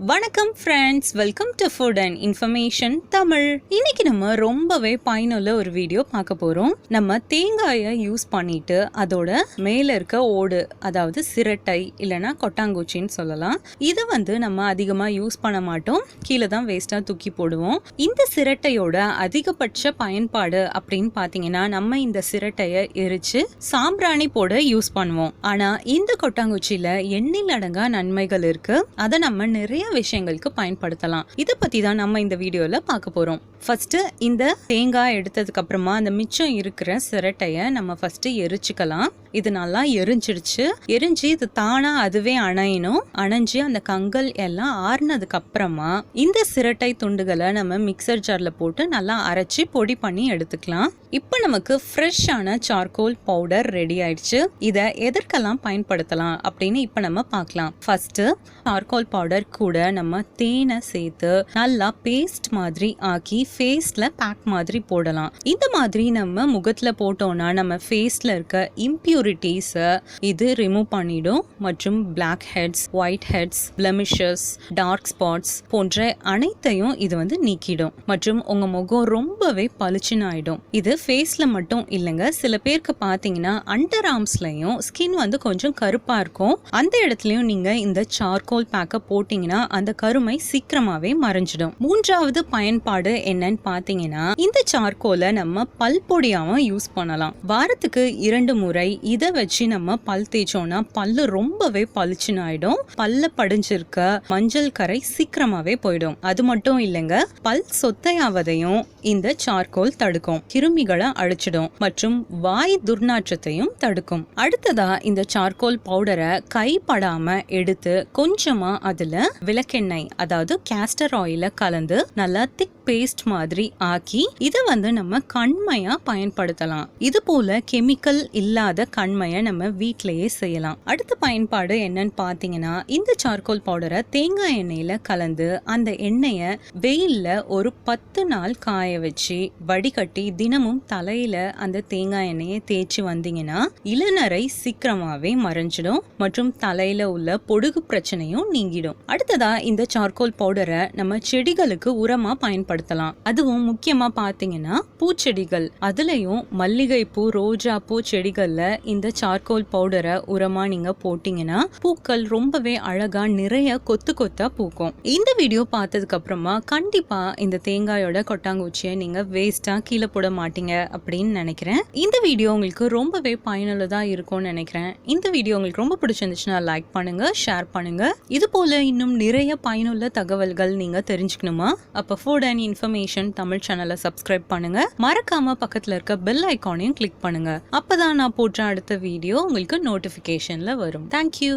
வணக்கம் friends, welcome to food and information Tamil. இன்னைக்கு நம்ம ரொம்பவே பயனுள்ள ஒரு வீடியோ பார்க்க போறோம். நம்ம தேங்காயை யூஸ் பண்ணிட்டு அதோட மேல இருக்க ஓடு, அதாவது சிரட்டை இல்லைன்னா கொட்டாங்குச்சின்னு சொல்லலாம், இதை நம்ம அதிகமா யூஸ் பண்ண மாட்டோம், கீழே தான் வேஸ்டா தூக்கி போடுவோம். இந்த சிரட்டையோட அதிகபட்ச பயன்பாடு அப்படின்னு பாத்தீங்கன்னா, நம்ம இந்த சிரட்டையை எரிச்சு சாம்பிராணி போட யூஸ் பண்ணுவோம். ஆனா இந்த கொட்டாங்குச்சியில எண்ணில் அடங்கா நன்மைகள் இருக்கு. அதை நம்ம நிறைய விஷயங்களுக்கு பயன்படுத்தலாம். இதை பத்தி தான் நம்ம இந்த வீடியோல பார்க்க போறோம். ஃபர்ஸ்ட் இந்த தேங்காய் எடுத்ததுக்கு அப்புறமா அந்த மிச்சம் இருக்கிற சிரட்டைய நம்ம ஃபர்ஸ்ட் எரிச்சுக்கலாம். இது நல்லா எரிஞ்சிடுச்சு. எரிஞ்சு இது தானா அதுவே அணையணும். அணைஞ்சு அந்த கங்கல் எல்லாம் ஆறுனதுக்கு அப்புறமா இந்த சிரட்டை துண்டுகளை நம்ம மிக்சர் ஜார்ல போட்டு நல்லா அரைச்சி பொடி பண்ணி எடுத்துக்கலாம். இப்போ நமக்கு ஃப்ரெஷ்ஷான சார்கோல் பவுடர் ரெடி ஆயிடுச்சு. இதை எதற்கெல்லாம் பயன்படுத்தலாம் அப்படின்னு இப்போ நம்ம பார்க்கலாம். ஃபர்ஸ்ட் சார்கோல் பவுடர் கூட நம்ம தேனை சேர்த்து நல்லா பேஸ்ட் மாதிரி ஆக்கி ஃபேஸ்ல பேக் மாதிரி போடலாம். இந்த மாதிரி நம்ம முகத்துல போட்டோம்னா நம்ம ஃபேஸ்ல இருக்க இம்பியூரிட்டிஸ் இது ரிமூவ் பண்ணிடும் மற்றும் black heads, white heads, blemishes, dark spots போன்ற அனைத்தையும் இது நீக்கிடும் மற்றும் உங்க முகம் ரொம்பவே பளிச்சுன்னு ஆயிடும். இது ஃபேஸ்ல மட்டும் இல்லைங்க, சில பேருக்கு பாத்தீங்கன்னா அண்டர் ஆர்ம்ஸ்லயும் ஸ்கின் கொஞ்சம் கருப்பா இருக்கும். அந்த இடத்துலயும் நீங்க இந்த சார்கோல் பேக்க போட்டீங்கன்னா அந்த கருமை சீக்கிரமாவே மறைஞ்சிடும். மூன்றாவது பயன்பாடு என்னன்னு பாத்தீங்கன்னா, இந்த சார்கோலை நம்ம பல் பொடியாவும் யூஸ் பண்ணலாம். வாரத்துக்கு 2 முறை இதை வச்சு நம்ம பல் தேய்ச்சோம்னா பல்லு ரொம்பவே பளிச்சுன்னு ஆயிடும். பல்ல படிஞ்சிருக்க மஞ்சள் கரை சீக்கிரமாவே போயிடும். அது மட்டும் இல்லைங்க, பல் சொத்தையாவதையும் இந்த சார்கோல் தடுக்கும், கிருமிகளை அழிச்சிடும் மற்றும் வாய் துர்நாற்றத்தையும் தடுக்கும். அடுத்ததா இந்த சார்கோல் பவுடரை கைப்படாம எடுத்து கொஞ்சமா அதுல விளக்கெண்ணெய், அதாவது கேஸ்டர் ஆயில கலந்து நல்லா திக் பேஸ்ட் மாதிரி ஆக்கி இதை நம்ம கண்மையா பயன்படுத்தலாம். இது போல கெமிக்கல் இல்லாத கண்மையை நம்ம வீட்டிலேயே செய்யலாம். அடுத்த பயன்பாடு என்னன்னு பாத்தீங்கன்னா, இந்த சார்கோல் பவுடரை தேங்காய் எண்ணெயில கலந்து அந்த எண்ணெயை வெயில்ல ஒரு 10 நாள் காய வச்சு வடிகட்டி தினமும் தலையில அந்த தேங்காய் எண்ணெயை தேய்ச்சி வந்தீங்கன்னா இளநரை சீக்கிரமாவே மறைஞ்சிடும் மற்றும் தலையில உள்ள பொடுகு பிரச்சனையும் நீங்கிடும். அடுத்ததா இந்த சார்கோல் பவுடரை நம்ம செடிகளுக்கு உரமா பயன்படுத்தலாம். அதுவும் முக்கியமா பாத்தீங்கன்னா பூச்செடிகள், அதுலயும் மல்லிகை பூ, ரோஜா பூ செடிகள்ல இந்த சார்கோல் பவுடரை உரமா நீங்க போட்டீங்கன்னா பூக்கள் ரொம்பவே அழகா நிறைய கொத்து கொத்தா பூக்கும். இந்த வீடியோ பார்த்ததுக்கு அப்புறமா கண்டிப்பா இந்த தேங்காயோட கொட்டாங்குச்சியை நீங்க வேஸ்டா கீழே போட மாட்டீங்க அப்படின்னு நினைக்கிறேன். இந்த வீடியோ உங்களுக்கு ரொம்பவே பயனுள்ளதா இருக்கும்னு நினைக்கிறேன். இந்த வீடியோ உங்களுக்கு ரொம்ப பிடிச்சிருந்துச்சுன்னா லைக் பண்ணுங்க, ஷேர் பண்ணுங்க. இது போல இன்னும் நிறைய பயனுள்ள தகவல்கள் நீங்க தெரிஞ்சுக்கணுமா? அப்ப ஃபுட் அண்ட் இன்ஃபர்மேஷன் தமிழ் சேனலை சப்ஸ்கிரைப் பண்ணுங்க. மறக்காம பக்கத்துல இருக்க பெல் ஐகானையும் கிளிக் பண்ணுங்க. அப்பதான் நான் போட்ட அடுத்த வீடியோ உங்களுக்கு நோட்டிபிகேஷன்ல வரும். தேங்க்யூ.